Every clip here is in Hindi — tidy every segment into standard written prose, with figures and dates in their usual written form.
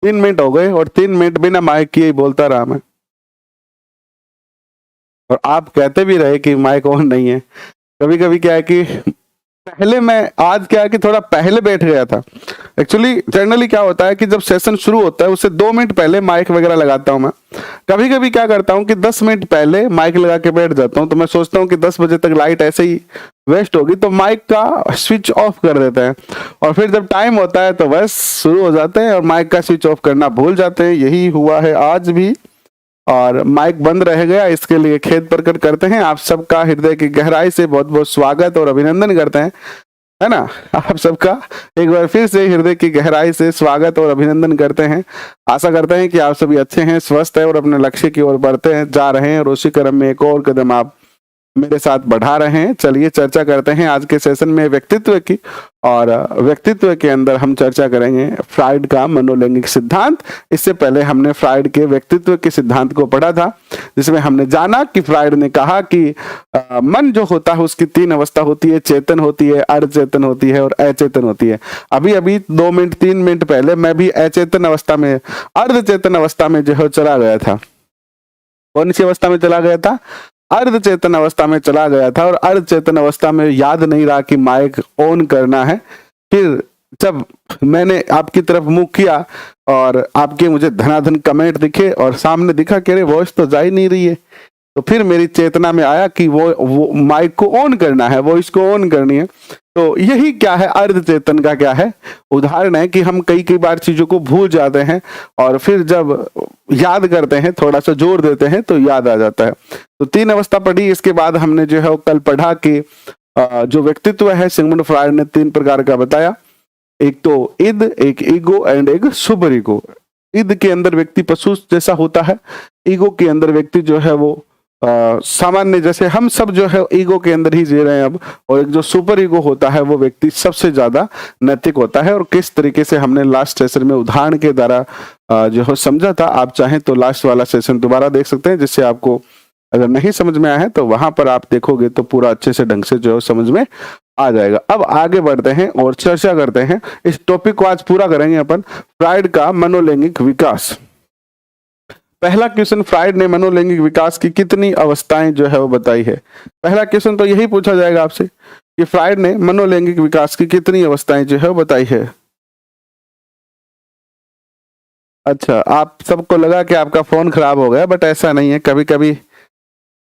3 मिनट हो गए और 3 मिनट बिना माइक किए ही बोलता रहा मैं, और आप कहते भी रहे कि माइक ऑन नहीं है। कभी कभी क्या है कि पहले मैं, आज क्या है कि थोड़ा पहले बैठ गया था। एक्चुअली जनरली क्या होता है कि जब सेशन शुरू होता है उससे 2 मिनट पहले माइक वगैरह लगाता हूं मैं। कभी कभी क्या करता हूं कि 10 मिनट पहले माइक लगा के बैठ जाता हूं, तो मैं सोचता हूं कि 10 बजे तक लाइट ऐसे ही वेस्ट होगी, तो माइक का स्विच ऑफ कर देते हैं, और फिर जब टाइम होता है तो बस शुरू हो जाते हैं और माइक का स्विच ऑफ करना भूल जाते हैं। यही हुआ है आज भी, और माइक बंद रह गया, इसके लिए खेद प्रकट करते हैं। आप सबका हृदय की गहराई से बहुत बहुत स्वागत और अभिनंदन करते हैं, है ना। आप सबका एक बार फिर से हृदय की गहराई से स्वागत और अभिनंदन करते हैं। आशा करते हैं कि आप सभी अच्छे हैं, स्वस्थ हैं और अपने लक्ष्य की ओर बढ़ते हैं, जा रहे हैं, और उसी क्रम में एक और कदम आप मेरे साथ बढ़ा रहे हैं। चलिए चर्चा करते हैं आज के सेशन में व्यक्तित्व की, और व्यक्तित्व के अंदर हम चर्चा करेंगे फ्राइड का मनोलैंगिक सिद्धांत। इससे पहले हमने फ्राइड के व्यक्तित्व के सिद्धांत को पढ़ा था, जिसमें हमने जाना कि फ्राइड ने कहा कि मन जो होता है उसकी 3 अवस्था होती है, चेतन होती है, अर्धचेतन होती है और अचेतन होती है। अभी अभी 2 मिनट 3 मिनट पहले मैं भी अचेतन अवस्था में, अर्धचेतन अवस्था में जो है चला गया था। कौन सी अवस्था में चला गया था? अर्धचेतन अवस्था में चला गया था, और अर्धचेतन अवस्था में याद नहीं रहा कि माइक ऑन करना है। फिर जब मैंने आपकी तरफ मुंह किया और आपके मुझे धनाधन कमेंट दिखे और सामने दिखा कि अरे वॉइस तो जा ही नहीं रही है, तो फिर मेरी चेतना में आया कि वो माइक को ऑन करना है, वॉइस को ऑन करनी है। तो यही क्या है, अर्धचेतन का क्या है, उदाहरण है कि हम कई बार चीजों को भूल जाते हैं, और फिर जब याद करते हैं, थोड़ा सा जोर देते हैं तो याद आ जाता है। तो 3 अवस्था पढ़ी। इसके बाद हमने जो है कल पढ़ा कि जो व्यक्तित्व है सिगमंड फ्राइड ने 3 प्रकार का बताया। एक तो इद, एक ईगो एंड एक सुपर ईगो। इद के अंदर व्यक्ति पशु जैसा होता है, ईगो के अंदर व्यक्ति जो है वो सामान्य, जैसे हम सब जो है ईगो के अंदर ही जी रहे हैं अब, और एक जो सुपर ईगो होता है वो व्यक्ति सबसे ज्यादा नैतिक होता है। और किस तरीके से हमने लास्ट सेशन में उदाहरण के द्वारा जो है समझा था, आप चाहें तो लास्ट वाला सेशन दोबारा देख सकते हैं, जिससे आपको अगर नहीं समझ में आया है तो वहां पर आप देखोगे तो पूरा अच्छे से ढंग से जो है समझ में आ जाएगा। अब आगे बढ़ते हैं और चर्चा करते हैं, इस टॉपिक को आज पूरा करेंगे अपन, फ्राइड का मनोलैंगिक विकास। पहला क्वेश्चन, फ्राइड ने मनोलैंगिक विकास की कितनी अवस्थाएं जो है वो बताई है। पहला क्वेश्चन तो यही पूछा जाएगा आपसे कि फ्राइड ने मनोलैंगिक विकास की कितनी अवस्थाएं जो है वो बताई है। अच्छा, आप सबको लगा कि आपका फोन खराब हो गया, बट ऐसा नहीं है, कभी कभी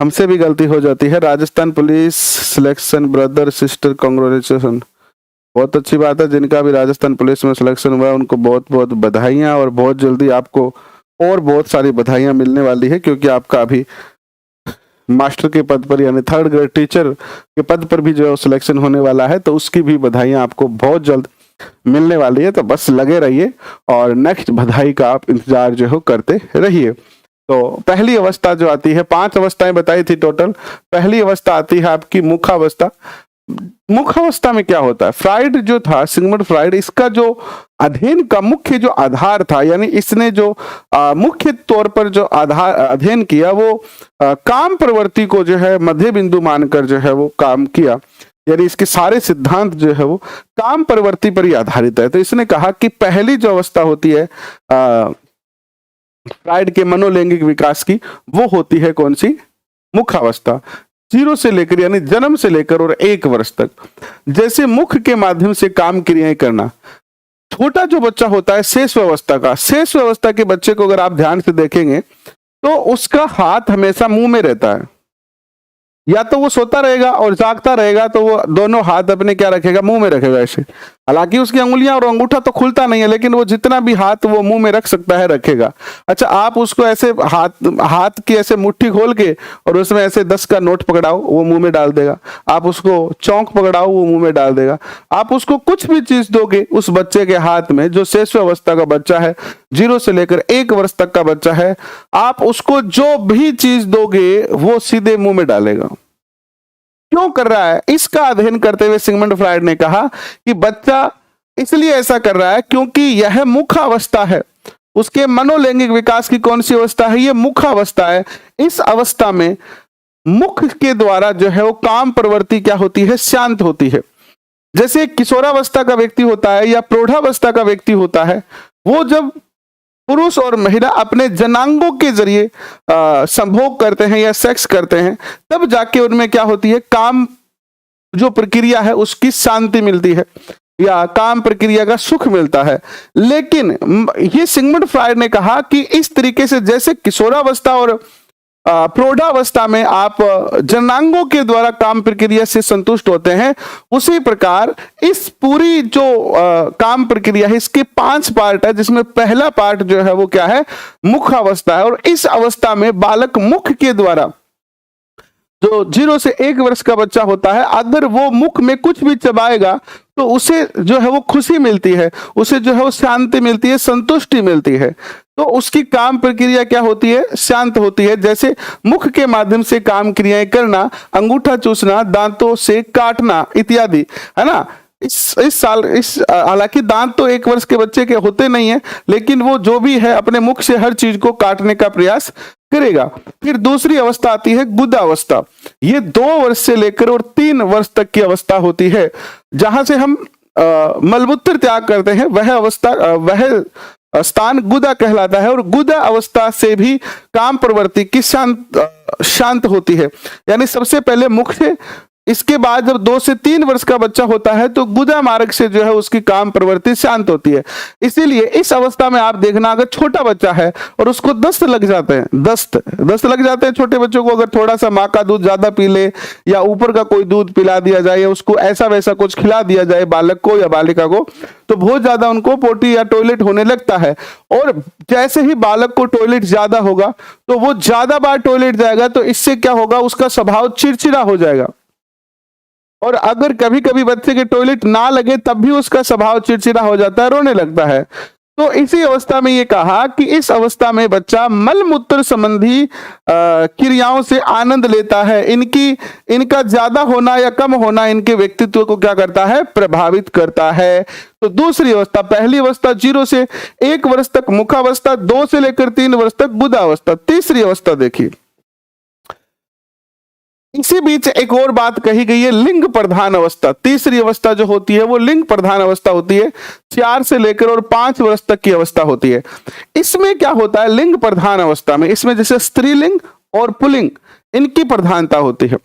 हमसे भी गलती हो जाती है। Rajasthan police selection brother sister congratulation, बहुत अच्छी बात है। जिनका भी राजस्थान पुलिस में सिलेक्शन हुआ है उनको बहुत बहुत बधाइयां, और बहुत जल्दी आपको और बहुत सारी बधाइयां मिलने वाली है, क्योंकि आपका अभी मास्टर के पद पर यानी 3rd ग्रेड टीचर के पद पर भी जो सिलेक्शन होने वाला है, तो उसकी भी बधाइयां आपको बहुत जल्द मिलने वाली है। तो बस लगे रहिए और नेक्स्ट बधाई का आप इंतजार जो हो करते रहिए। तो पहली अवस्था जो आती है, 5 अवस्थाएं बताई थी टोटल। पहली अवस्था आती है आपकी मुखावस्था। मुखावस्था में क्या होता है, फ्राइड जो था, सिगमंड फ्राइड, इसका जो अध्ययन का मुख्य जो आधार था, यानी इसने जो मुख्य तौर पर जो आधार अध्ययन किया वो काम प्रवृत्ति को जो है मध्य बिंदु मानकर जो है वो काम किया, यानी इसके सारे सिद्धांत जो है वो काम प्रवृत्ति पर ही आधारित है। तो इसने कहा कि पहली जो अवस्था होती है फ्राइड के मनोलैंगिक विकास की, वो होती है कौन सी, मुखावस्था। 0 से लेकर यानी जन्म से लेकर और 1 वर्ष तक जैसे मुख के माध्यम से काम क्रियाएं करना। छोटा जो बच्चा होता है शेष अवस्था का, शेष अवस्था के बच्चे को अगर आप ध्यान से देखेंगे तो उसका हाथ हमेशा मुंह में रहता है, या तो वो सोता रहेगा और जागता रहेगा तो वो दोनों हाथ अपने क्या रखेगा, मुंह में रखेगा ऐसे। हालांकि उसकी अंगुलियां और अंगूठा तो खुलता नहीं है, लेकिन वो जितना भी हाथ वो मुंह में रख सकता है रखेगा। अच्छा, आप उसको ऐसे हाथ की ऐसे मुट्ठी खोल के और उसमें ऐसे 10 का नोट पकड़ाओ, वो मुंह में डाल देगा। आप उसको चौंक पकड़ाओ, वो मुंह में डाल देगा। आप उसको कुछ भी चीज दोगे उस बच्चे के हाथ में, जो शेष अवस्था का बच्चा है, 0 से लेकर 1 वर्ष तक का बच्चा है, आप उसको जो भी चीज दोगे वो सीधे मुंह में डालेगा। क्यों कर रहा है, इसका अध्ययन करते हुए सिगमंड फ्राइड ने कहा कि बच्चा इसलिए ऐसा कर रहा है क्योंकि यह मुखावस्था है। उसके मनोलैंगिक विकास की कौन सी अवस्था है, ये मुखावस्था है। इस अवस्था में मुख के द्वारा जो है वो काम प्रवृत्ति क्या होती है, शांत होती है। जैसे किशोरावस्था का व्यक्ति होता है या प्रौढ़ावस्था का व्यक्ति होता है, वो जब पुरुष और महिला अपने जनांगों के जरिए संभोग करते हैं या सेक्स करते हैं, तब जाके उनमें क्या होती है, काम जो प्रक्रिया है उसकी शांति मिलती है या काम प्रक्रिया का सुख मिलता है। लेकिन ये सिगमंड फ्रायड ने कहा कि इस तरीके से जैसे किशोरावस्था और प्रौढ़ावस्था में आप जनांगों के द्वारा काम प्रक्रिया से संतुष्ट होते हैं, उसी प्रकार इस पूरी जो काम प्रक्रिया है इसके 5 पार्ट है, जिसमें पहला पार्ट जो है वो क्या है, मुख अवस्था है। और इस अवस्था में बालक मुख के द्वारा, जो 0 से 1 वर्ष का बच्चा होता है, अगर वो मुख में कुछ भी चबाएगा तो उसे जो है वो खुशी मिलती है, उसे जो है वो शांति मिलती है, संतुष्टि मिलती है। तो उसकी काम प्रक्रिया क्या होती है, शांत होती है। जैसे मुख के माध्यम से काम क्रियाएं करना, अंगूठा चूसना, दांतों से काटना इत्यादि, है ना। इस हालांकि दांत तो 1 वर्ष के बच्चे के होते नहीं है, लेकिन वो जो भी है अपने मुख से हर चीज को काटने का प्रयास करेगा। फिर दूसरी अवस्था आती है गुदावस्था। ये 2 वर्ष से लेकर और 3 वर्ष तक की अवस्था होती है, जहां से हम मलमूत्र त्याग करते हैं। वह स्थान गुदा कहलाता है। और गुदा अवस्था से भी काम प्रवृत्ति की शांत होती है, यानी सबसे पहले मुख से, इसके बाद जब 2 से 3 वर्ष का बच्चा होता है तो गुदा मार्ग से जो है उसकी काम प्रवृत्ति शांत होती है। इसीलिए इस अवस्था में आप देखना, अगर छोटा बच्चा है और उसको दस्त लग जाते हैं, दस्त लग जाते हैं छोटे बच्चों को, अगर थोड़ा सा माँ का दूध ज्यादा पी ले या ऊपर का कोई दूध पिला दिया जाए या उसको ऐसा वैसा कुछ खिला दिया जाए बालक को या बालिका को, तो बहुत ज्यादा उनको पोटी या टॉयलेट होने लगता है। और जैसे ही बालक को टॉयलेट ज्यादा होगा तो वो ज्यादा बार टॉयलेट जाएगा, तो इससे क्या होगा, उसका स्वभाव चिड़चिड़ा हो जाएगा। और अगर कभी कभी बच्चे के टॉयलेट ना लगे तब भी उसका स्वभाव चिड़चिड़ा हो जाता है, रोने लगता है। तो इसी अवस्था में ये कहा कि इस अवस्था में बच्चा मल मूत्र संबंधी क्रियाओं से आनंद लेता है। इनका ज्यादा होना या कम होना इनके व्यक्तित्व को क्या करता है, प्रभावित करता है। तो दूसरी अवस्था, पहली अवस्था 0 से 1 वर्ष तक मुखावस्था, 2 से लेकर 3 वर्ष तक गुदावस्था। तीसरी अवस्था देखिए, इसी बीच एक और बात कही गई है, लिंग प्रधान अवस्था। तीसरी अवस्था जो होती है वो लिंग प्रधान अवस्था होती है, 4 से लेकर और 5 वर्ष तक की अवस्था होती है। इसमें क्या होता है, लिंग प्रधान अवस्था में, इसमें जैसे स्त्रीलिंग और पुल्लिंग इनकी प्रधानता होती है।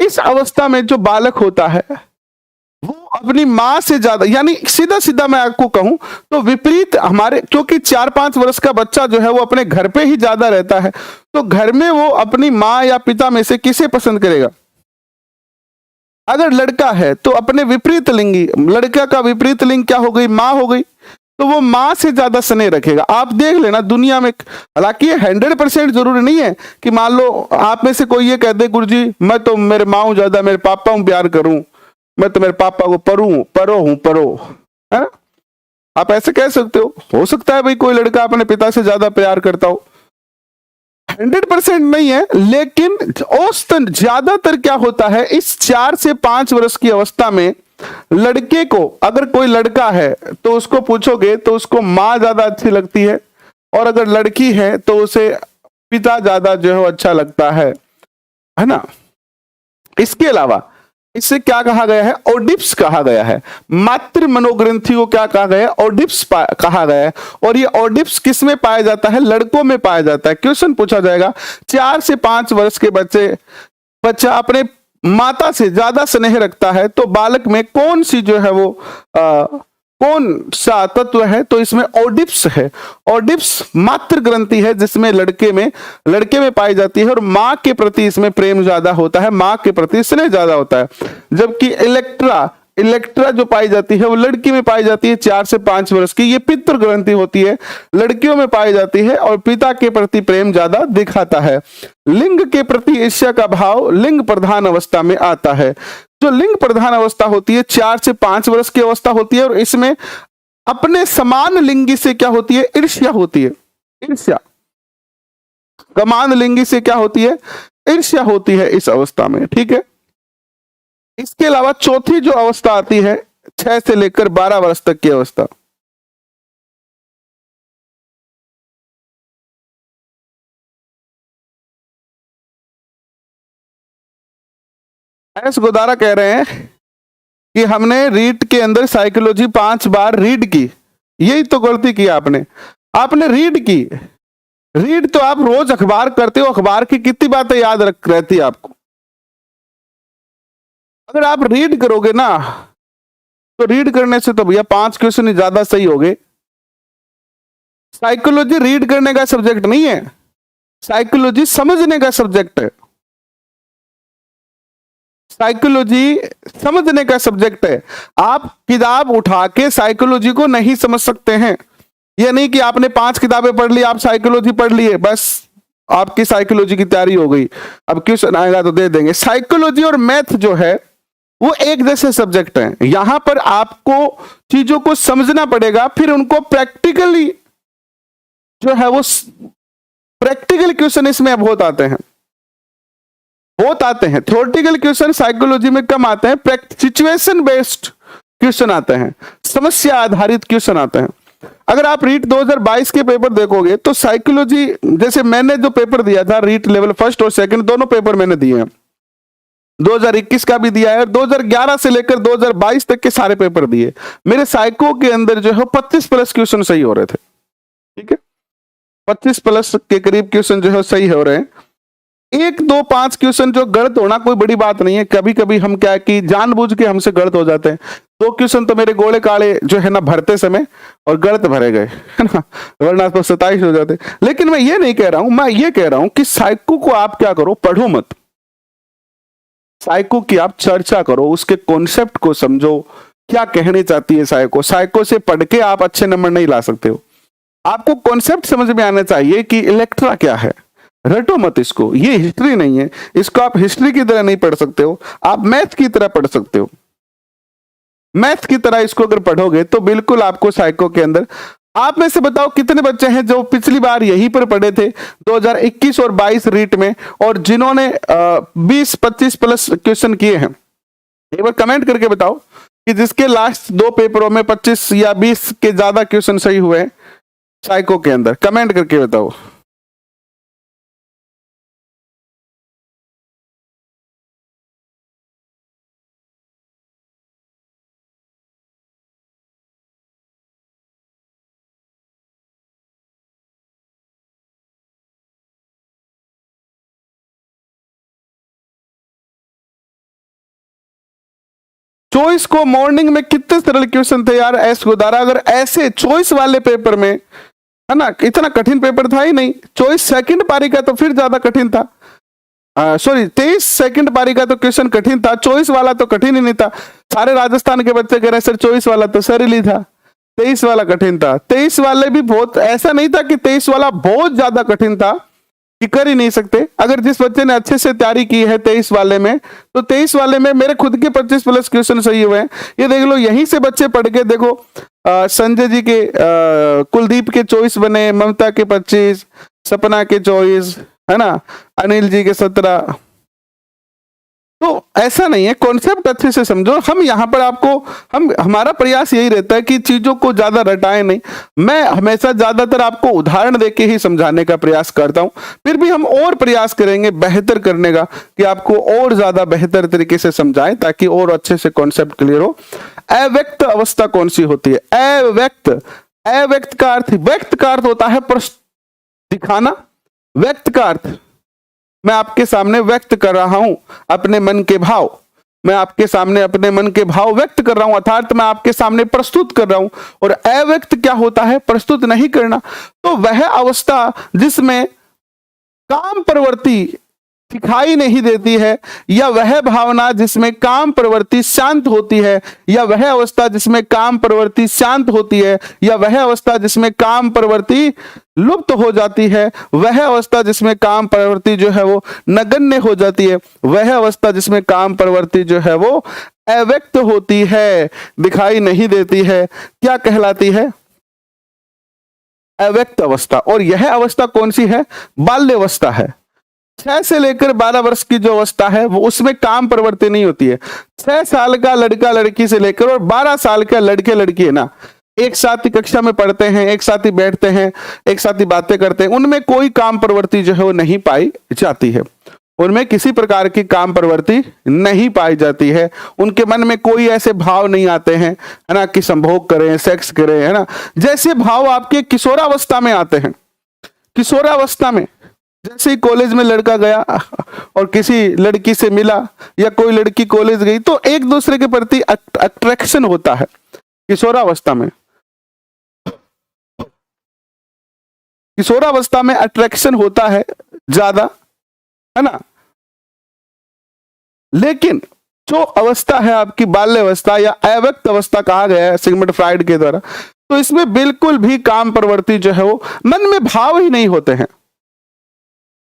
इस अवस्था में जो बालक होता है वो अपनी मां से ज्यादा, यानी सीधा सीधा मैं आपको कहूं तो विपरीत हमारे, क्योंकि 4-5 वर्ष का बच्चा जो है वो अपने घर पे ही ज्यादा रहता है, तो घर में वो अपनी मां या पिता में से किसे पसंद करेगा। अगर लड़का है तो अपने विपरीत लिंगी, लड़का का विपरीत लिंग क्या हो गई, मां हो गई, तो वो मां से ज्यादा स्नेह रखेगा। आप देख लेना दुनिया में, हालांकि ये 100% जरूरी नहीं है कि मान लो आप में से कोई ये कह दे, गुरुजी मैं तो मेरे माँ हूं ज्यादा, मेरे पापा हूं प्यार करूं, मैं तो मेरे पापा को परो, है ना। आप ऐसे कह सकते हो सकता है भाई कोई लड़का अपने पिता से ज्यादा प्यार करता हो, 100% नहीं है, लेकिन औसतन ज्यादातर क्या होता है, इस 4 से 5 वर्ष की अवस्था में लड़के को, अगर कोई लड़का है तो उसको पूछोगे तो उसको माँ ज्यादा अच्छी लगती है, और अगर लड़की है तो उसे पिता ज्यादा जो है अच्छा लगता है ना। इसके अलावा इससे क्या कहा गया है, ओडिप्स कहा गया है। मातृ मनोग्रंथि को क्या कहा गया है, ओडिप्स कहा गया है। और ये ओडिप्स किस में पाया जाता है, लड़कों में पाया जाता है। क्वेश्चन पूछा जाएगा, 4 से 5 वर्ष के बच्चा अपने माता से ज्यादा स्नेह रखता है, तो बालक में कौन सी जो है वो कौन सा तत्व है, तो इसमें ओडिप्स है। ओडिप्स मातृ ग्रंथि है जिसमें लड़के में पाई जाती है, और माँ के प्रति इसमें प्रेम ज्यादा होता है, माँ के प्रति स्नेह ज्यादा होता है। जबकि इलेक्ट्रा जो पाई जाती है वो लड़की में पाई जाती है 4 से 5 वर्ष की, ये पितृ ग्रंथि होती है, लड़कियों में पाई जाती है, और पिता के प्रति प्रेम ज्यादा दिखाता है। लिंग के प्रति ईर्ष्या का भाव लिंग प्रधान अवस्था में आता है। जो लिंग प्रधान अवस्था होती है 4 से 5 वर्ष की अवस्था होती है, और इसमें अपने समान लिंगी से क्या होती है, ईर्ष्या होती है। ईर्ष्या समान लिंगी से क्या होती है, ईर्ष्या होती है इस अवस्था में, ठीक है। इसके अलावा चौथी जो अवस्था आती है 6 से लेकर 12 वर्ष तक की अवस्था, एस गोदारा कह रहे हैं कि हमने रीड के अंदर साइकोलॉजी 5 बार रीड की, यही तो गलती की आपने। आपने रीड की, रीड तो आप रोज अखबार करते हो, अखबार की कितनी बातें याद रख रहती है आपको। अगर आप रीड करोगे ना, तो रीड करने से तो भैया 5 क्वेश्चन ही ज्यादा सही हो गए। साइकोलॉजी रीड करने का सब्जेक्ट नहीं है, साइकोलॉजी समझने का सब्जेक्ट है। साइकोलॉजी समझने का सब्जेक्ट है। आप किताब उठा के साइकोलॉजी को नहीं समझ सकते हैं। यह नहीं कि आपने 5 किताबें पढ़ ली, आप साइकोलॉजी पढ़ लिए, बस आपकी साइकोलॉजी की तैयारी हो गई, अब क्वेश्चन आएगा तो दे देंगे। साइकोलॉजी और मैथ जो है वो एक जैसे सब्जेक्ट हैं। यहां पर आपको चीजों को समझना पड़ेगा, फिर उनको प्रैक्टिकली जो है वो प्रैक्टिकल क्वेश्चन इसमें बहुत आते हैं, बहुत आते हैं। थ्योरेटिकल क्वेश्चन साइकोलॉजी में कम आते हैं, सिचुएशन बेस्ड क्वेश्चन आते हैं, समस्या आधारित क्वेश्चन आते हैं। अगर आप रीट 2022 के पेपर देखोगे तो साइकोलॉजी, जैसे मैंने जो पेपर दिया था रीट लेवल फर्स्ट और सेकंड दोनों पेपर मैंने दिए हैं, 2021 का भी दिया है, 2011 से लेकर 2022 तक के सारे पेपर दिए। मेरे साइको के अंदर जो है 25 प्लस क्वेश्चन सही हो रहे थे, ठीक है, 25 प्लस के करीब क्वेश्चन जो है सही हो रहे हैं। 1 2 5 क्वेश्चन जो गलत होना कोई बड़ी बात नहीं है। कभी कभी हम क्या है कि जानबूझ के हमसे गलत हो जाते हैं। 2 क्वेश्चन तो मेरे गोले काले जो है ना भरते समय और गलत भरे गए, है ना, वरना तो 27 हो जाते। लेकिन मैं ये नहीं कह रहा हूं, मैं ये कह रहा हूं कि साइको को आप क्या करो, पढ़ो मत। साइको की आप चर्चा करो, उसके कॉन्सेप्ट को समझो, क्या कहने चाहती है साइको। साइको से पढ़ के आप अच्छे नंबर नहीं ला सकते हो। आपको कॉन्सेप्ट समझ में आना चाहिए कि इलेक्ट्रा क्या है। रटो मत इसको, ये हिस्ट्री नहीं है, इसको आप हिस्ट्री की तरह नहीं पढ़ सकते हो, आप मैथ की तरह पढ़ सकते हो। मैथ की तरह इसको अगर पढ़ोगे तो बिल्कुल आपको साइको के अंदर। आप में से बताओ कितने बच्चे हैं जो पिछली बार यहीं पर पढ़े थे 2021 और 22 रीट में, और जिन्होंने 20-25 प्लस क्वेश्चन किए हैं। एक बार कमेंट करके बताओ कि जिसके लास्ट 2 पेपरों में 25 या 20 के ज्यादा क्वेश्चन सही हुए हैं साइको के अंदर, कमेंट करके बताओ। चॉइस को मॉर्निंग में कितने सरल क्वेश्चन थे यार एस गोदारा। अगर ऐसे चॉइस वाले पेपर में, है ना, इतना कठिन पेपर था ही नहीं। चॉइस सेकंड पारी का तो फिर ज्यादा कठिन था, सॉरी 23 सेकंड पारी का तो क्वेश्चन कठिन था, चॉइस वाला तो कठिन ही नहीं था। सारे राजस्थान के बच्चे कह रहे हैं सर चॉइस वाला तो सरल ही था, 23 वाला कठिन था। 23 वाले भी बहुत, ऐसा नहीं था कि 23 वाला बहुत ज्यादा कठिन था कि कर ही नहीं सकते। अगर जिस बच्चे ने अच्छे से तैयारी की है 23 वाले में, तो 23 वाले में मेरे खुद के 25 प्लस क्वेश्चन सही हुए हैं। ये देख लो, यहीं से बच्चे पढ़ के देखो, संजय जी के कुलदीप के चॉइस बने, ममता के 25, सपना के चॉइस, है ना, अनिल जी के 17। तो ऐसा नहीं है, कॉन्सेप्ट अच्छे से समझो। हम यहाँ पर आपको, हमारा प्रयास यही रहता है कि चीजों को ज्यादा रटाएं नहीं। मैं हमेशा ज्यादातर आपको उदाहरण देके ही समझाने का प्रयास करता हूं, फिर भी हम और प्रयास करेंगे बेहतर करने का कि आपको और ज्यादा बेहतर तरीके से समझाएं ताकि और अच्छे से कॉन्सेप्ट क्लियर हो। अव्यक्त अवस्था कौन सी होती है? अव्यक्त, अव्यक्त का अर्थ, व्यक्त का अर्थ होता है दिखाना, व्यक्त का अर्थ मैं आपके सामने व्यक्त कर रहा हूं अपने मन के भाव, मैं आपके सामने अपने मन के भाव व्यक्त कर रहा हूं, अर्थात मैं आपके सामने प्रस्तुत कर रहा हूं। और अव्यक्त क्या होता है? प्रस्तुत नहीं करना। तो वह अवस्था जिसमें काम प्रवृत्ति दिखाई नहीं देती है, या वह भावना जिसमें काम प्रवृत्ति शांत होती है, या वह अवस्था जिसमें काम प्रवृत्ति शांत होती है, या वह अवस्था जिसमें काम प्रवृत्ति लुप्त हो जाती है, वह अवस्था जिसमें काम प्रवृत्ति जो है वो नगण्य हो जाती है, वह अवस्था जिसमें काम प्रवृत्ति जो है वो अव्यक्त होती है, दिखाई नहीं देती है, क्या कहलाती है? अव्यक्त अवस्था। और यह अवस्था कौन सी है? बाल्यावस्था है। 6 से लेकर 12 वर्ष की जो अवस्था है वो, उसमें काम प्रवृत्ति नहीं होती है। 6 साल का लड़का लड़की से लेकर और 12 साल का लड़के लड़की है ना, एक साथ ही कक्षा में पढ़ते हैं, एक साथ ही बैठते हैं, एक साथ ही बातें करते हैं, उनमें कोई काम प्रवृत्ति जो है वो नहीं पाई जाती है। उनमें किसी प्रकार की काम प्रवृत्ति नहीं पाई जाती है, उनके मन में कोई ऐसे भाव नहीं आते हैं, है ना, कि संभोग करें, सेक्स करें, है ना। जैसे भाव आपके किशोरावस्था में आते हैं, किशोरावस्था में जैसे ही कॉलेज में लड़का गया और किसी लड़की से मिला या कोई लड़की कॉलेज गई तो एक दूसरे के प्रति अट्रैक्शन होता है किशोरावस्था में। किशोरावस्था में अट्रैक्शन होता है ज्यादा, है ना। लेकिन जो अवस्था है आपकी बाल्यावस्था या अव्यक्त अवस्था कहा गया है सिगमंड फ्राइड के द्वारा, तो इसमें बिल्कुल भी काम प्रवृत्ति जो है वो मन में भाव ही नहीं होते हैं,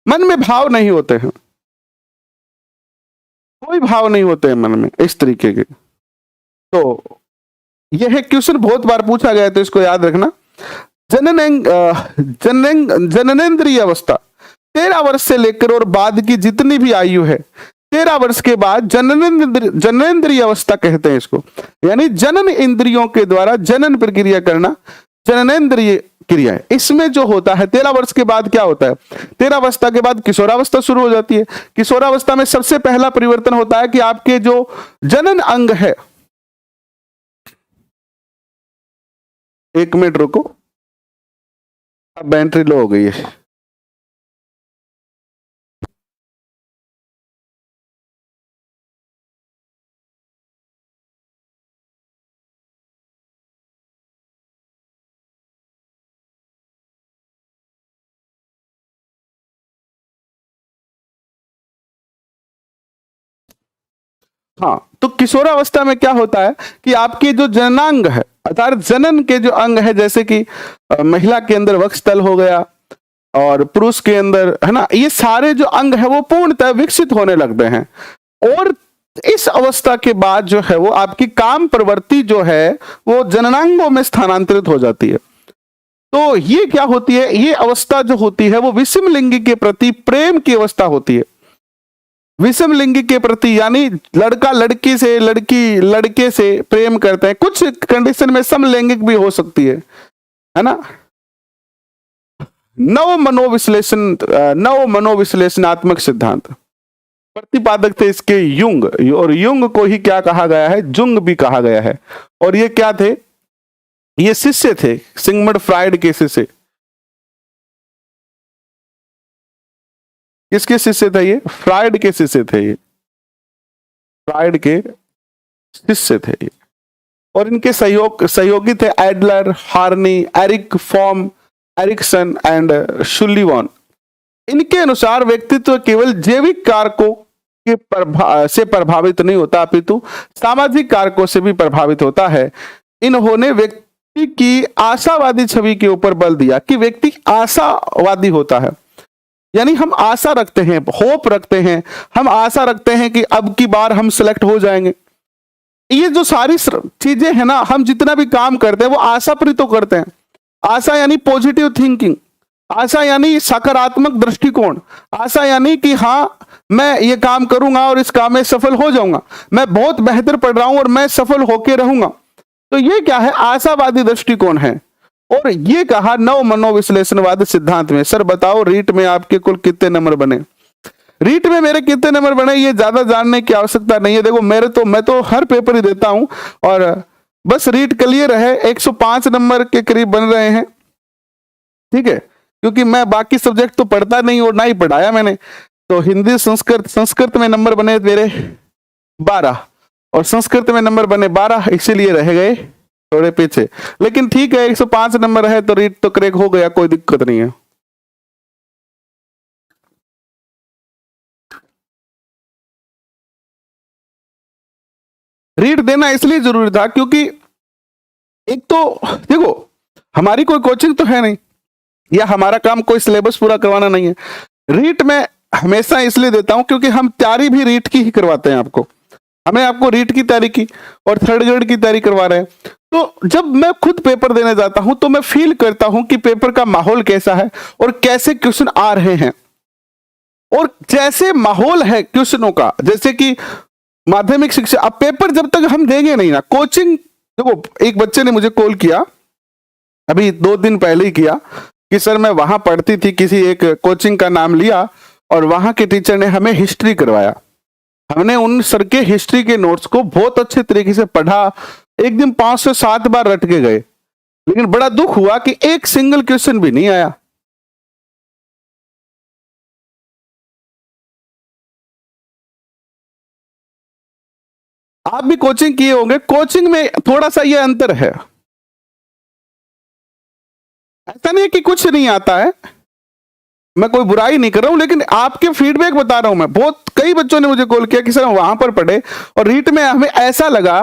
मन में भाव नहीं होते हैं, कोई भाव नहीं होते हैं मन में इस तरीके के। तो यह क्वेश्चन बहुत बार पूछा गया है, तो इसको याद रखना। जननेंद्रिय अवस्था 13 वर्ष से लेकर और बाद की जितनी भी आयु है, 13 वर्ष के बाद जननेंद्रिय अवस्था कहते हैं इसको, यानी जनन इंद्रियों के द्वारा जनन प्रक्रिया करना जननेंद्रिय क्रिया है। इसमें जो होता है 13 वर्ष के बाद क्या होता है, 13 अवस्था के बाद किशोरावस्था शुरू हो जाती है। किशोरावस्था में सबसे पहला परिवर्तन होता है कि आपके जो जनन अंग है, 1 मिनट रुको, अब बैटरी लो हो गई है। हाँ, तो किशोरावस्था में क्या होता है कि आपके जो जननांग है अर्थात जनन के जो अंग है, जैसे कि महिला के अंदर वक्षस्थल हो गया और पुरुष के अंदर, है ना, ये सारे जो अंग है वो पूर्णतः विकसित होने लगते हैं। और इस अवस्था के बाद जो है वो आपकी काम प्रवृत्ति जो है वो जननांगों में स्थानांतरित हो जाती है। तो ये क्या होती है, ये अवस्था जो होती है वो विषम लिंगी के प्रति प्रेम की अवस्था होती है। विषम लिंगी के प्रति यानी लड़का लड़की से, लड़की लड़के से प्रेम करते हैं। कुछ कंडीशन में समलैंगिक भी हो सकती है ना। नव मनोविश्लेषणात्मक सिद्धांत प्रतिपादक थे इसके युंग, और युंग को ही क्या कहा गया है, जुंग भी कहा गया है। और ये क्या थे, ये शिष्य थे सिगमंड फ्राइड के शिष्य। किसके शिष्य थे ये, फ्राइड के शिष्य थे, ये फ्राइड के शिष्य थे ये। और इनके सहयोगी थे Adler, Horney, Erich Fromm, Erikson and Sullivan. इनके अनुसार व्यक्तित्व केवल जैविक कारकों के से प्रभावित नहीं होता अपितु सामाजिक कारकों से भी प्रभावित होता है। इन्होंने व्यक्ति की आशावादी छवि के ऊपर बल दिया कि व्यक्ति आशावादी होता है, यानी हम आशा रखते हैं, होप रखते हैं, हम आशा रखते हैं कि अब की बार हम सिलेक्ट हो जाएंगे। ये जो सारी चीजें हैं ना, हम जितना भी काम करते हैं वो आशा पर ही तो करते हैं। आशा यानी पॉजिटिव थिंकिंग, आशा यानी सकारात्मक दृष्टिकोण, आशा यानी कि हाँ मैं ये काम करूंगा और इस काम में सफल हो जाऊंगा, मैं बहुत बेहतर पढ़ रहा हूं और मैं सफल होके रहूंगा। तो ये क्या है, आशावादी दृष्टिकोण है। और ये कहा नव मनोविश्लेषणवाद सिद्धांत में। सर बताओ रीट में आपके कुल कितने नंबर बने? रीट में मेरे कितने नंबर बने ये ज्यादा जानने की आवश्यकता नहीं है। देखो मैं तो हर पेपर ही देता हूं और बस रीट क्लियर है, 105 नंबर के करीब बन रहे हैं, ठीक है। क्योंकि मैं बाकी सब्जेक्ट तो पढ़ता नहीं और ना ही पढ़ाया मैंने। तो हिंदी संस्कृत में नंबर बने मेरे 12 और संस्कृत में नंबर बने 12, इसीलिए रह गए थोड़े पीछे। लेकिन ठीक है, 105 नंबर है तो रीट तो क्रैक हो गया, कोई दिक्कत नहीं है। रीट देना इसलिए जरूरी था क्योंकि एक तो देखो हमारी कोई कोचिंग तो है नहीं या हमारा काम कोई सिलेबस पूरा करवाना नहीं है। रीट में हमेशा इसलिए देता हूं क्योंकि हम तैयारी भी रीट की ही करवाते हैं आपको। हमें आपको रीट की तैयारी की और थर्ड ग्रेड की तैयारी करवा रहे हैं। तो जब मैं खुद पेपर देने जाता हूं तो मैं फील करता हूं कि पेपर का माहौल कैसा है और कैसे क्वेश्चन आ रहे हैं। और जैसे माहौल है क्वेश्चनों का, जैसे कि माध्यमिक शिक्षा, अब पेपर जब तक हम देंगे नहीं ना, कोचिंग देखो, एक बच्चे ने मुझे कॉल किया अभी 2 दिन पहले ही किया कि सर मैं वहां पढ़ती थी, किसी एक कोचिंग का नाम लिया और वहां के टीचर ने हमें हिस्ट्री करवाया। हमने उन सर के हिस्ट्री के नोट्स को बहुत अच्छे तरीके से पढ़ा, एक दिन 5 से 7 बार रट के गए, लेकिन बड़ा दुख हुआ कि एक सिंगल क्वेश्चन भी नहीं आया। आप भी कोचिंग किए होंगे, कोचिंग में थोड़ा सा ये अंतर है, ऐसा नहीं है कि कुछ नहीं आता है, मैं कोई बुराई नहीं कर रहा हूं, लेकिन आपके फीडबैक बता रहा हूं मैं। बहुत कई बच्चों ने मुझे कॉल किया कि सर हम वहां पर पढ़े और रीट में हमें ऐसा लगा,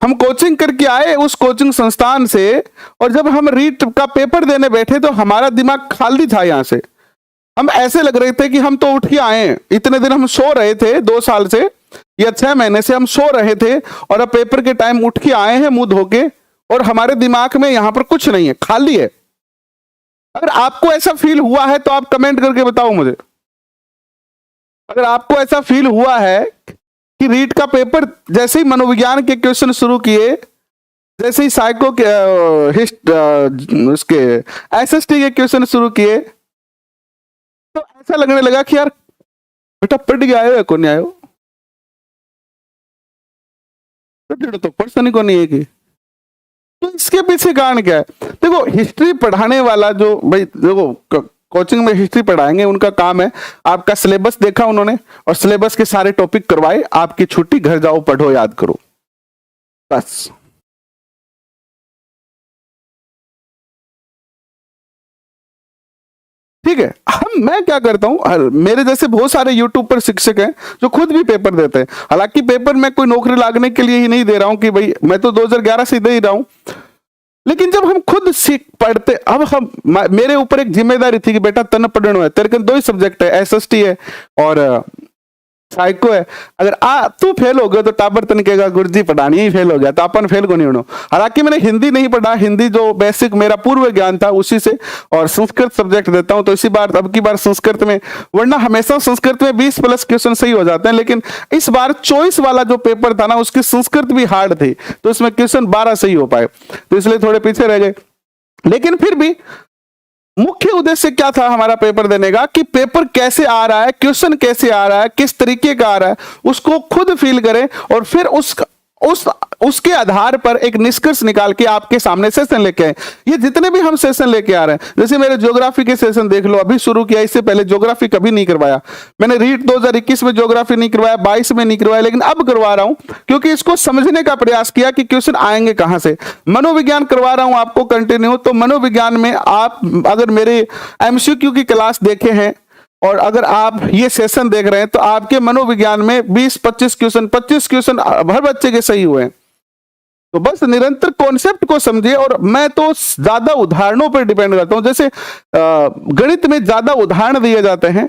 हम कोचिंग करके आए उस कोचिंग संस्थान से, और जब हम रीट का पेपर देने बैठे तो हमारा दिमाग खाली था। यहां से हम ऐसे लग रहे थे कि हम तो उठ के आए, इतने दिन हम सो रहे थे, 2 साल से या 6 महीने से हम सो रहे थे, और अब पेपर के टाइम उठ के आए हैं मुंह धो के, और हमारे दिमाग में यहां पर कुछ नहीं है, खाली है। अगर आपको ऐसा फील हुआ है तो आप कमेंट करके बताओ मुझे। अगर आपको ऐसा फील हुआ है कि रीट का पेपर जैसे ही मनोविज्ञान के क्वेश्चन शुरू किए, जैसे ही साइको के उसके एसएसटी के क्वेश्चन शुरू किए, तो ऐसा लगने लगा कि यार बेटा पढ़ के आयो है को नहीं आयो, तो पर्सन ही को नहीं है कि। तो इसके पीछे कारण क्या है? देखो, हिस्ट्री पढ़ाने वाला जो भाई, देखो कोचिंग में हिस्ट्री पढ़ाएंगे, उनका काम है, आपका सिलेबस देखा उन्होंने और सिलेबस के सारे टॉपिक करवाए, आपकी छुट्टी, घर जाओ पढ़ो याद करो, बस। ठीक है। मैं क्या करता हूं, मेरे जैसे बहुत सारे यूट्यूब पर शिक्षक हैं जो खुद भी पेपर देते हैं। हालांकि पेपर मैं कोई नौकरी लागने के लिए ही नहीं दे रहा हूं कि भाई मैं तो 2011 से दे ही रहा हूं, लेकिन जब हम खुद सीख पढ़ते, अब हम, मेरे ऊपर एक जिम्मेदारी थी कि बेटा तन पढ़नो है, तेरे के 2 ही सब्जेक्ट है, एसएसटी है और साइको है। अगर तू फेल हो गया तो टाबर तन कहेगा गुरुजी पढ़ानी ही फेल हो गया, तो अपन फेल को नहीं होना। हालांकि मैंने हिंदी नहीं पढ़ा, हिंदी जो बेसिक मेरा पूर्व ज्ञान था उसी से, और संस्कृत सब्जेक्ट देता हूं, तो इसी बार अब की बार संस्कृत में, वरना हमेशा संस्कृत में 20+ क्वेश्चन सही हो जाते हैं, लेकिन इस बार चॉइस वाला जो पेपर था ना, उसकी संस्कृत भी हार्ड थी, तो इसमें क्वेश्चन 12 सही हो पाए, तो इसलिए थोड़े पीछे रह गए। लेकिन फिर भी मुख्य उद्देश्य क्या था हमारा पेपर देने का, कि पेपर कैसे आ रहा है, क्वेश्चन कैसे आ रहा है, किस तरीके का आ रहा है, उसको खुद फील करें, और फिर उसके आधार पर एक निष्कर्ष निकाल के आपके सामने सेशन लेके आए। ये जितने भी हम सेशन लेके आ रहे हैं, जैसे मेरे ज्योग्राफी के सेशन देख लो, अभी शुरू किया, इससे पहले ज्योग्राफी कभी नहीं करवाया मैंने। रीट 2021 में ज्योग्राफी नहीं करवाया, 22 में नहीं करवाया, लेकिन अब करवा रहा हूं, क्योंकि इसको समझने का प्रयास किया कि क्वेश्चन आएंगे कहां से। मनोविज्ञान करवा रहा हूं आपको कंटिन्यू, तो मनोविज्ञान में आप अगर मेरे एमसीक्यू की क्लास देखे हैं और अगर आप ये सेशन देख रहे हैं, तो आपके मनोविज्ञान में 20-25 क्वेश्चन, 25 क्वेश्चन हर बच्चे के सही हुए हैं। तो बस निरंतर कॉन्सेप्ट को समझिए, और मैं तो ज्यादा उदाहरणों पर डिपेंड करता हूं। जैसे गणित में ज्यादा उदाहरण दिए जाते हैं,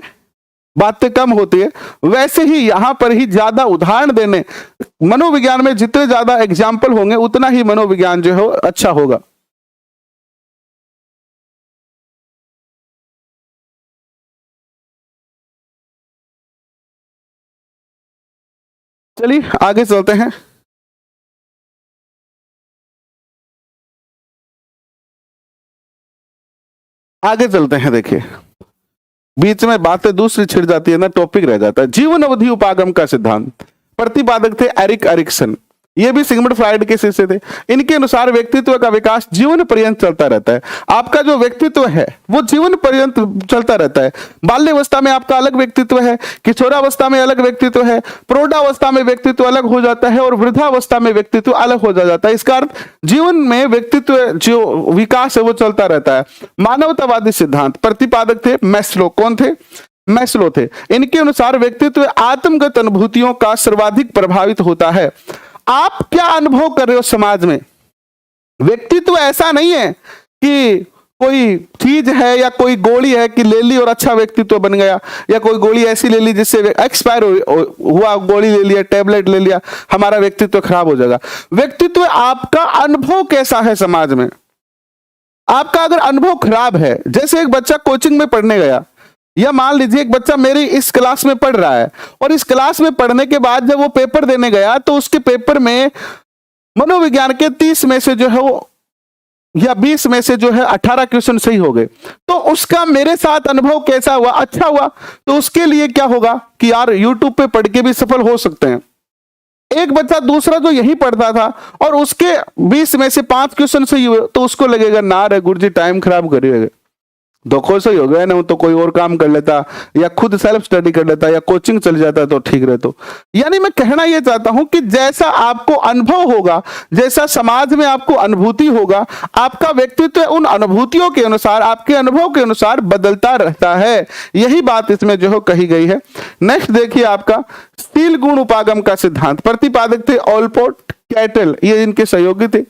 बातें कम होती है, वैसे ही यहां पर ही ज्यादा उदाहरण देने, मनोविज्ञान में जितने ज्यादा एग्जाम्पल होंगे उतना ही मनोविज्ञान जो है अच्छा होगा। चलिए आगे चलते हैं। आगे चलते हैं, देखिए बीच में बातें दूसरी छिड़ जाती है ना, टॉपिक रह जाता है। जीवन अवधि उपागम का सिद्धांत, प्रतिपादक थे एरिक एरिक्सन, ये भी सिगमंड फ्राइड के शिष्य थे। इनके अनुसार व्यक्तित्व का विकास जीवन पर्यंत चलता रहता है। आपका जो व्यक्तित्व है वो जीवन पर्यंत चलता रहता है। बाल्यावस्था में आपका अलग व्यक्तित्व है, किशोरावस्था में अलग व्यक्तित्व है, प्रौढ़ावस्था में व्यक्तित्व अलग हो जाता है, और वृद्धावस्था में व्यक्तित्व अलग हो जाता है। इसका अर्थ जीवन में व्यक्तित्व जो विकास है वो चलता रहता है। मानवतावादी सिद्धांत, प्रतिपादक थे मैस्लो। कौन थे? मैस्लो थे। इनके अनुसार व्यक्तित्व आत्मगत अनुभूतियों का सर्वाधिक प्रभावित होता है। आप क्या अनुभव कर रहे हो समाज में? व्यक्तित्व ऐसा नहीं है कि कोई चीज है या कोई गोली है कि ले ली और अच्छा व्यक्तित्व बन गया, या कोई गोली ऐसी ले ली जिससे एक्सपायर हुआ, गोली ले लिया, टैबलेट ले लिया, हमारा व्यक्तित्व खराब हो जाएगा। व्यक्तित्व आपका अनुभव कैसा है समाज में। आपका अगर अनुभव खराब है, जैसे एक बच्चा कोचिंग में पढ़ने गया, या मान लीजिए एक बच्चा मेरी इस क्लास में पढ़ रहा है, और इस क्लास में पढ़ने के बाद जब वो पेपर देने गया, तो उसके पेपर में मनोविज्ञान के 30 में से जो है वो या 20 में से जो है 18 क्वेश्चन सही हो गए, तो उसका मेरे साथ अनुभव कैसा हुआ? अच्छा हुआ। तो उसके लिए क्या होगा कि यार यूट्यूब पे पढ़ के भी सफल हो सकते हैं। एक बच्चा दूसरा जो यही पढ़ता था और उसके 20 में से 5 क्वेश्चन सही हुए, तो उसको लगेगा ना रे गुरुजी टाइम खराब करिएगा, धोखो सही हो गया ना, तो कोई और काम कर लेता या खुद सेल्फ स्टडी कर लेता या कोचिंग चल जाता तो ठीक रहता। यानी मैं कहना यह चाहता हूं कि जैसा आपको अनुभव होगा, जैसा समाज में आपको अनुभूति होगा, आपका व्यक्तित्व उन अनुभूतियों के अनुसार, आपके अनुभव के अनुसार बदलता रहता है। यही बात इसमें जो है कही गई है। नेक्स्ट देखिए आपका स्टील गुण उपागम का सिद्धांत। प्रतिपादक थे ऑलपोर्ट, कैटल, ये इनके सहयोगी थे।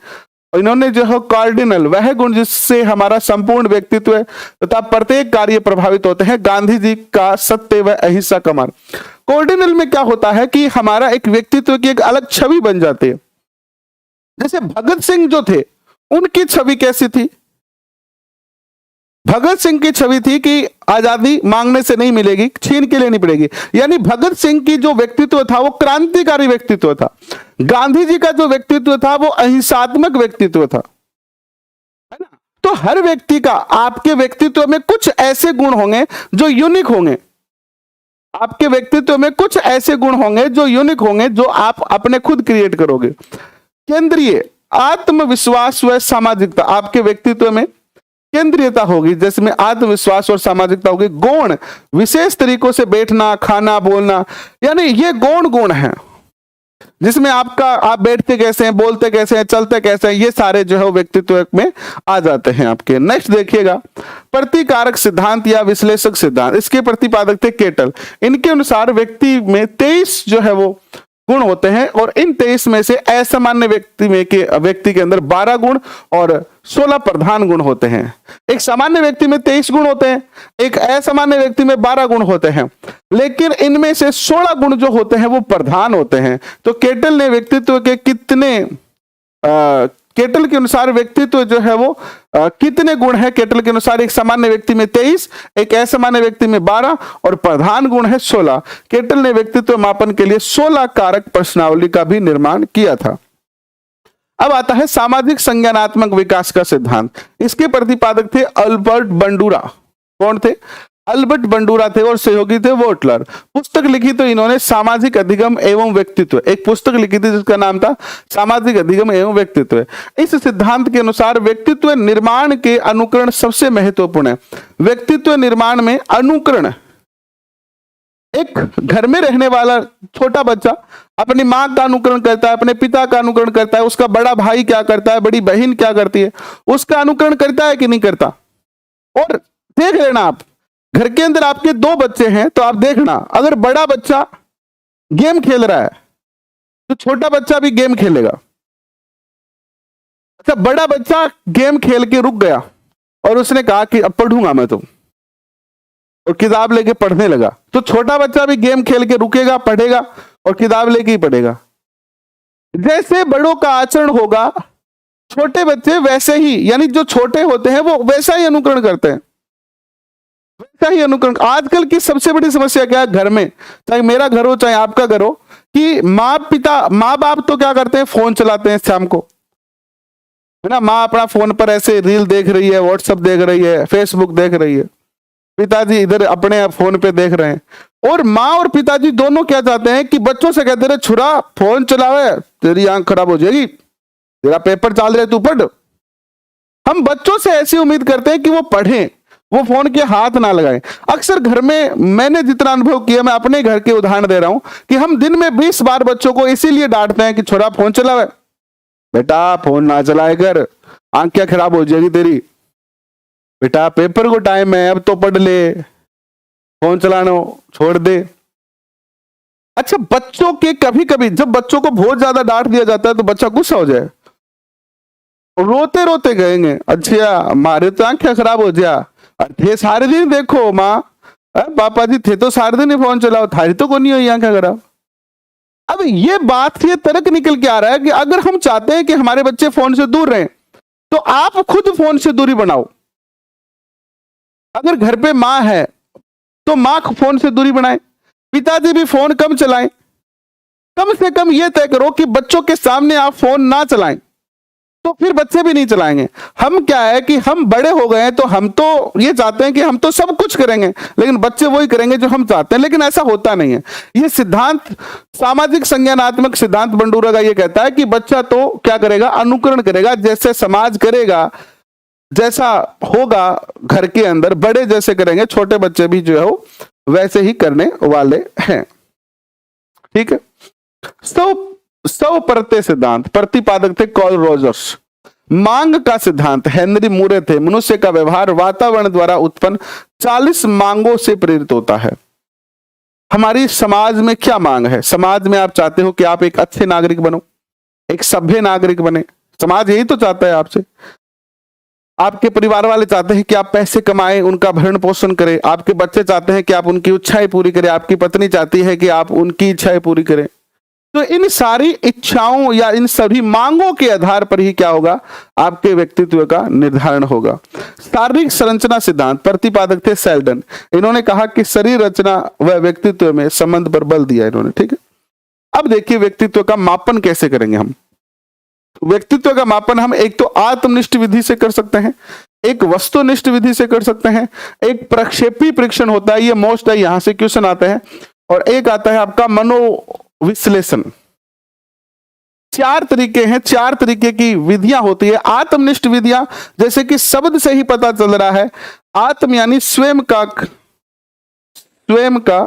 इन्होंने जो है कार्डिनल, वह गुण जिससे हमारा संपूर्ण व्यक्तित्व तथा प्रत्येक कार्य प्रभावित होते हैं, गांधी जी का सत्य व अहिंसा का मार्ग। कार्डिनल में क्या होता है कि हमारा एक व्यक्तित्व की एक अलग छवि बन जाती है। जैसे भगत सिंह जो थे, उनकी छवि कैसी थी? भगत सिंह की छवि थी कि आजादी मांगने से नहीं मिलेगी, छीन के लेनी पड़ेगी। यानी भगत सिंह की जो व्यक्तित्व था वो क्रांतिकारी व्यक्तित्व था। गांधी जी का जो व्यक्तित्व था वो अहिंसात्मक व्यक्तित्व था, है ना? तो हर व्यक्ति का, आपके व्यक्तित्व में कुछ ऐसे गुण होंगे जो यूनिक होंगे। आपके व्यक्तित्व में कुछ ऐसे गुण होंगे जो यूनिक होंगे, जो आप अपने खुद क्रिएट करोगे। केंद्रीय आत्मविश्वास व सामाजिकता, आपके व्यक्तित्व में केंद्रीयता होगी, जिसमें आत्मविश्वास और सामाजिकता होगी। गौण, विशेष तरीकों से बैठना, खाना, बोलना, यानी ये गौण गुण हैं, जिसमें आप बैठते कैसे हैं, बोलते कैसे हैं, चलते कैसे हैं, ये सारे जो है व्यक्तित्व में आ जाते हैं आपके। नेक्स्ट देखिएगा प्रतिकारक सिद्धांत या विश्लेषक सिद्धांत। इसके प्रतिपादक थे केटल। इनके अनुसार व्यक्ति में 23 जो है वो गुण होते हैं और इन 23 में से असामान्य व्यक्ति के अंदर 12 गुण और 16 प्रधान गुण होते हैं। एक सामान्य व्यक्ति में 23 गुण होते हैं, एक असामान्य व्यक्ति में 12 गुण होते हैं, लेकिन इनमें से 16 गुण जो होते हैं वो प्रधान होते हैं। तो केटल ने व्यक्तित्व के केटल के अनुसार व्यक्तित्व जो है वो कितने गुण है? केटल के अनुसार एक सामान्य व्यक्ति में 23, एक असामान्य व्यक्ति में 12 और प्रधान गुण है 16। केटल ने व्यक्तित्व मापन के लिए 16 कारक प्रश्नावली का भी निर्माण किया था। अब आता है सामाजिक संज्ञानात्मक विकास का सिद्धांत। इसके प्रतिपादक थे अल्बर्ट बंडूरा। कौन थे? अल्बर्ट बंडूरा थे और सहयोगी थे वोटलर। पुस्तक लिखी तो इन्होंने सामाजिक अधिगम एवं व्यक्तित्व, एक पुस्तक लिखी थी जिसका नाम था सामाजिक अधिगम एवं व्यक्तित्व। इस सिद्धांत के अनुसार व्यक्तित्व निर्माण के अनुकरण सबसे महत्वपूर्ण है। व्यक्तित्व निर्माण में अनुकरण, एक घर में रहने वाला छोटा बच्चा अपनी माँ का अनुकरण करता है, अपने पिता का अनुकरण करता है, उसका बड़ा भाई क्या करता है, बड़ी बहन क्या करती है, उसका अनुकरण करता है कि नहीं करता। और देख लेना, आप घर के अंदर आपके 2 बच्चे हैं तो आप देखना, अगर बड़ा बच्चा गेम खेल रहा है तो छोटा बच्चा भी गेम खेलेगा। अच्छा, बड़ा बच्चा गेम खेल के रुक गया और उसने कहा कि अब पढ़ूंगा मैं तो, और किताब लेके पढ़ने लगा, तो छोटा बच्चा भी गेम खेल के रुकेगा, पढ़ेगा और किताब लेके ही पढ़ेगा। जैसे बड़ों का आचरण होगा, छोटे बच्चे वैसे ही, यानी जो छोटे होते हैं वो वैसा ही अनुकरण करते हैं, वैसा ही अनुकरण। आजकल की सबसे बड़ी समस्या क्या है घर में, चाहे मेरा घर हो चाहे आपका घर हो, कि माँ बाप तो क्या करते हैं, फोन चलाते हैं शाम को, है ना। माँ अपना फोन पर ऐसे रील देख रही है, व्हाट्सएप देख रही है, फेसबुक देख रही है, पिताजी इधर अपने फोन पे देख रहे हैं। और माँ और पिताजी दोनों क्या चाहते हैं कि बच्चों से कहते रहे, छुरा फोन चलावे, तेरी आंख खराब हो जाएगी, तेरा पेपर चल रहा है, तू पढ़। हम बच्चों से ऐसी उम्मीद करते हैं कि वो पढ़ें, वो फोन के हाथ ना लगाएं। अक्सर घर में मैंने जितना अनुभव किया, मैं अपने घर के उदाहरण दे रहा हूं, कि हम दिन में 20 बार बच्चों को इसीलिए डांटते हैं कि छोरा फोन चलावे, बेटा फोन ना चलाए कर, आंख क्या खराब हो जाएगी तेरी, बेटा पेपर को टाइम है, अब तो पढ़ ले, फोन चलाना छोड़ दे। अच्छा, बच्चों के कभी कभी जब बच्चों को बहुत ज्यादा डांट दिया जाता है तो बच्चा गुस्सा हो जाए, रोते रोते कहेंगे, अच्छा हमारे तो आंखें खराब हो जा, थे सारे दिन देखो माँ, पापा जी थे तो सारे दिन ही फोन चलाओ, थारी तो को नहीं हुई आंखें खराब। अब ये बात, ये तर्क निकल के आ रहा है कि अगर हम चाहते हैं कि हमारे बच्चे फोन से दूर रहें तो आप खुद फोन से दूरी बनाओ। अगर घर पे माँ है तो माँ फोन से दूरी बनाए, पिताजी भी फोन कम चलाएं। कम से कम ये तय करो कि बच्चों के सामने आप फोन ना चलाएं। तो फिर बच्चे भी नहीं चलाएंगे। हम क्या है कि हम बड़े हो गए हैं तो हम तो ये चाहते हैं कि हम तो सब कुछ करेंगे, लेकिन बच्चे वही करेंगे जो हम चाहते हैं, लेकिन ऐसा होता नहीं है। ये सिद्धांत, सामाजिक संज्ञानात्मक सिद्धांत बंडूरा का ये कहता है कि बच्चा तो क्या करेगा, अनुकरण करेगा, जैसे समाज करेगा, जैसा होगा घर के अंदर, बड़े जैसे करेंगे छोटे बच्चे भी जो है वो वैसे ही करने वाले हैं। ठीक है। सौ परते सिद्धांत, प्रतिपादक थे कॉल रोजर्स। मांग का सिद्धांत हेनरी मूरे थे। मनुष्य का व्यवहार वातावरण द्वारा उत्पन्न 40 मांगों से प्रेरित होता है। हमारी समाज में क्या मांग है? समाज में आप चाहते हो कि आप एक अच्छे नागरिक बनो, एक सभ्य नागरिक बने, समाज यही तो चाहता है आपसे। आपके परिवार वाले चाहते हैं कि आप पैसे कमाएं, उनका भरण पोषण करें, आपके बच्चे चाहते हैं कि आप उनकी इच्छाएं पूरी करें, आपकी पत्नी चाहती है कि आप उनकी इच्छाएं पूरी करें। तो इन सारी इच्छाओं या इन सभी मांगों के आधार पर ही क्या होगा, आपके व्यक्तित्व का निर्धारण होगा। शारीरिक संरचना सिद्धांत, प्रतिपादक थे सेल्डन। इन्होंने कहा कि शरीर रचना व व्यक्तित्व में संबंध पर बल दिया इन्होंने। ठीक है। अब देखिए व्यक्तित्व का मापन कैसे करेंगे हम। व्यक्तित्व का मापन हम एक तो आत्मनिष्ठ विधि से कर सकते हैं, एक वस्तुनिष्ठ विधि से कर सकते हैं, एक प्रक्षेपी परीक्षण होता है, ये मोस्ट है, यहां से क्वेश्चन आते हैं, और एक आता है आपका मनोविश्लेषण। 4 तरीके हैं, 4 तरीके की विधियां होती है। आत्मनिष्ठ विधियां, जैसे कि शब्द से ही पता चल रहा है, आत्म यानी स्वयं का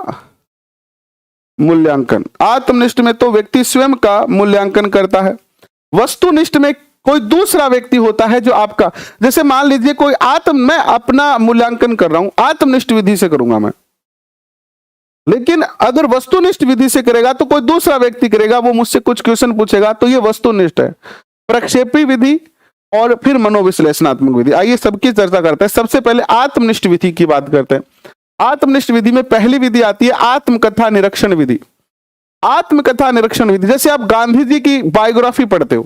मूल्यांकन। आत्मनिष्ठ में तो व्यक्ति स्वयं का मूल्यांकन करता है। वस्तुनिष्ठ में कोई दूसरा व्यक्ति होता है जो आपका, जैसे मान लीजिए कोई मैं अपना मूल्यांकन कर रहा हूं, आत्मनिष्ठ विधि से करूंगा मैं, लेकिन अगर वस्तुनिष्ठ विधि से करेगा तो कोई दूसरा व्यक्ति करेगा, वो मुझसे कुछ क्वेश्चन पूछेगा, तो ये वस्तुनिष्ठ है। प्रक्षेपी विधि और फिर मनोविश्लेषणात्मक विधि। आइए सबकी चर्चा करते हैं। सबसे पहले आत्मनिष्ठ विधि की बात करते हैं। आत्मनिष्ठ विधि में पहली विधि आती है आत्मकथा निरीक्षण विधि। आत्मकथा निरीक्षण विधि, जैसे आप गांधी जी की बायोग्राफी पढ़ते हो,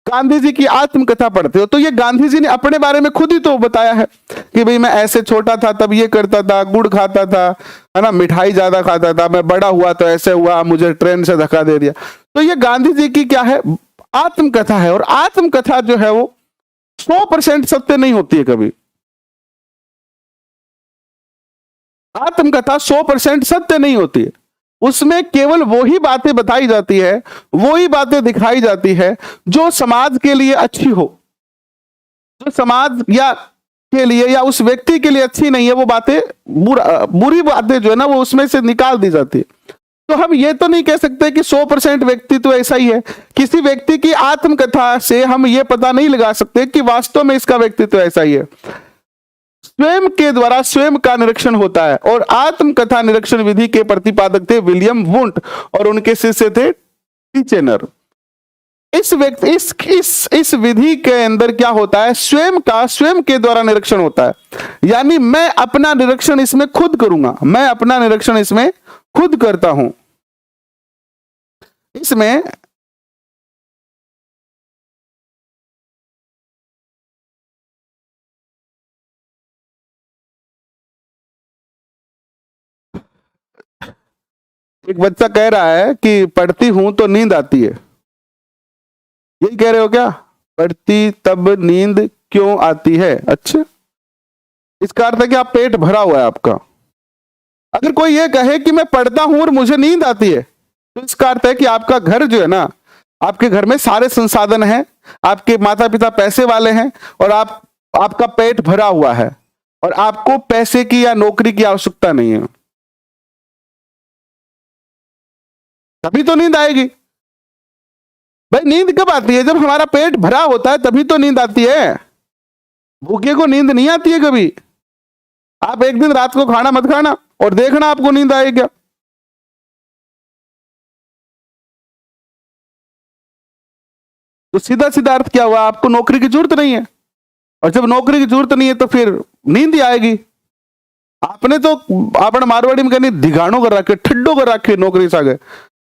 गांधी जी की आत्मकथा पढ़ते हो, तो ये गांधी जी ने अपने बारे में खुद ही तो बताया है कि भाई मैं ऐसे छोटा था तब ये करता था, गुड़ खाता था, है ना, मिठाई ज्यादा खाता था, मैं बड़ा हुआ तो ऐसे हुआ, मुझे ट्रेन से धक्का दे दिया। तो ये गांधी जी की क्या है, आत्मकथा है। और आत्मकथा जो है वो 100% सत्य नहीं होती है कभी। आत्मकथा 100% सत्य नहीं होती है, उसमें केवल वही बातें बताई जाती है, वही बातें दिखाई जाती है जो समाज के लिए अच्छी हो, जो समाज या के लिए या उस व्यक्ति के लिए अच्छी नहीं है, वो बातें बुरी बातें जो है ना वो उसमें से निकाल दी जाती है। तो हम ये तो नहीं कह सकते कि 100% व्यक्ति तो ऐसा ही है। किसी व्यक्ति की आत्मकथा से हम ये पता नहीं लगा सकते कि वास्तव में इसका व्यक्तित्व ऐसा ही है। स्वयं के द्वारा स्वयं का निरीक्षण होता है। और आत्मकथा निरीक्षण विधि के प्रतिपादक थे विलियम वुंट और उनके शिष्य थे टीचेनर। इस विधि के अंदर क्या होता है, स्वयं के द्वारा निरीक्षण होता है। यानी मैं अपना निरीक्षण इसमें खुद करूंगा, मैं अपना निरीक्षण इसमें खुद करता हूं। इसमें एक बच्चा कह रहा है कि पढ़ती हूं तो नींद आती है, यही कह रहे हो क्या? पढ़ती तब नींद क्यों आती है? अच्छा, इसका अर्थ है कि आप पेट भरा हुआ है आपका। अगर कोई ये कहे कि मैं पढ़ता हूं और मुझे नींद आती है, तो इसका अर्थ है कि आपका घर जो है ना, आपके घर में सारे संसाधन हैं, आपके माता पिता पैसे वाले हैं और आपका पेट भरा हुआ है और आपको पैसे की या नौकरी की आवश्यकता नहीं है, तभी तो नींद आएगी। भाई नींद कब आती है? जब हमारा पेट भरा होता है तभी तो नींद आती है। भूखे को नींद नहीं आती है कभी। आप एक दिन रात को खाना मत खाना और देखना आपको नींद आएगी। तो सीधा सीधा अर्थ क्या हुआ, आपको नौकरी की जरूरत नहीं है, और जब नौकरी की जरूरत नहीं है तो फिर नींद ही आएगी। आपने तो आपण मारवाड़ी में कहनी धिगाणों कर रखे, ठड्डो कर रखे नौकरी सागे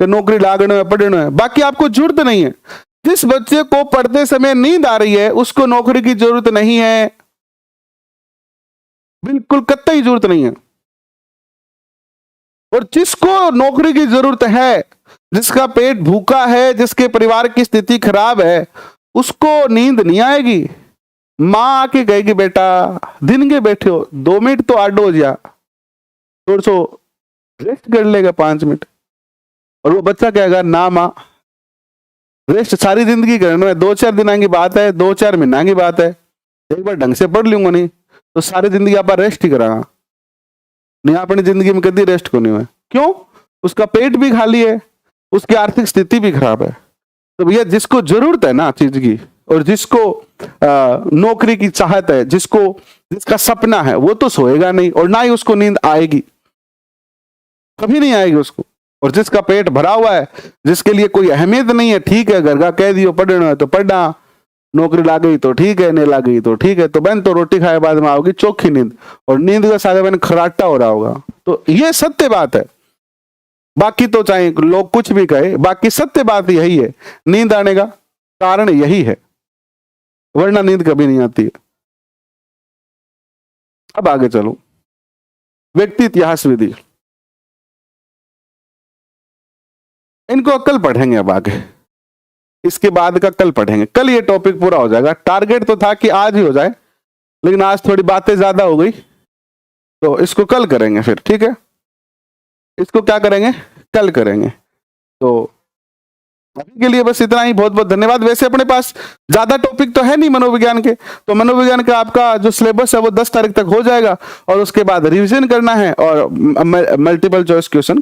कि नौकरी लागने में पढ़ने में, बाकी आपको जरूरत नहीं है। जिस बच्चे को पढ़ते समय नींद आ रही है उसको नौकरी की जरूरत नहीं है, बिल्कुल कतई जरूरत नहीं है। और जिसको नौकरी की जरूरत है, जिसका पेट भूखा है, जिसके परिवार की स्थिति खराब है, उसको नींद नहीं आएगी। माँ आके कहेगी बेटा दिन के बैठे हो, 2 मिनट तो आडो हो जा, थोड़ा सो रेस्ट कर लेगा 5 मिनट। और वो बच्चा कहेगा ना माँ, रेस्ट सारी जिंदगी करना है, 2-4 दिन की बात है, 2-4 महीना की बात है, एक बार ढंग से पढ़ लूंगा नहीं तो सारी जिंदगी आप रेस्ट ही करांगा नहीं, अपनी जिंदगी में कभी रेस्ट को नहीं हुआ। क्यों? उसका पेट भी खाली है, उसकी आर्थिक स्थिति भी खराब है। तो भैया जिसको जरूरत है ना चीज की, और जिसको नौकरी की चाहत है, जिसका सपना है, वो तो सोएगा नहीं और ना ही उसको नींद आएगी, कभी नहीं आएगी उसको। और जिसका पेट भरा हुआ है, जिसके लिए कोई अहमियत नहीं है, ठीक है घर का कह दियो पढ़ना है तो पढ़ना, नौकरी ला गई तो ठीक है, नहीं ला गई तो ठीक है, तो बहन तो रोटी खाए बाद में आओगी चोखी नींद, और नींद का सारा बहन खराटा हो रहा होगा। तो ये सत्य बात है, बाकी तो चाहे लोग कुछ भी कहे, बाकी सत्य बात यही है, नींद आने का कारण यही है, वरना नींद कभी नहीं आती है। अब आगे चलो, व्यक्ति इतिहास विधि, इनको कल पढ़ेंगे। अब आगे इसके बाद का कल पढ़ेंगे, कल ये टॉपिक पूरा हो जाएगा। टारगेट तो था कि आज ही हो जाए, लेकिन आज थोड़ी बातें ज्यादा हो गई तो इसको कल करेंगे फिर, ठीक है? इसको क्या करेंगे? कल करेंगे। तो अभी के लिए बस इतना ही, बहुत बहुत धन्यवाद। वैसे अपने पास ज्यादा टॉपिक तो है नहीं मनोविज्ञान के, तो मनोविज्ञान का आपका जो सिलेबस है वो 10 तारीख तक हो जाएगा, और उसके बाद रिवीजन करना है और मल्टीपल चॉइस क्वेश्चन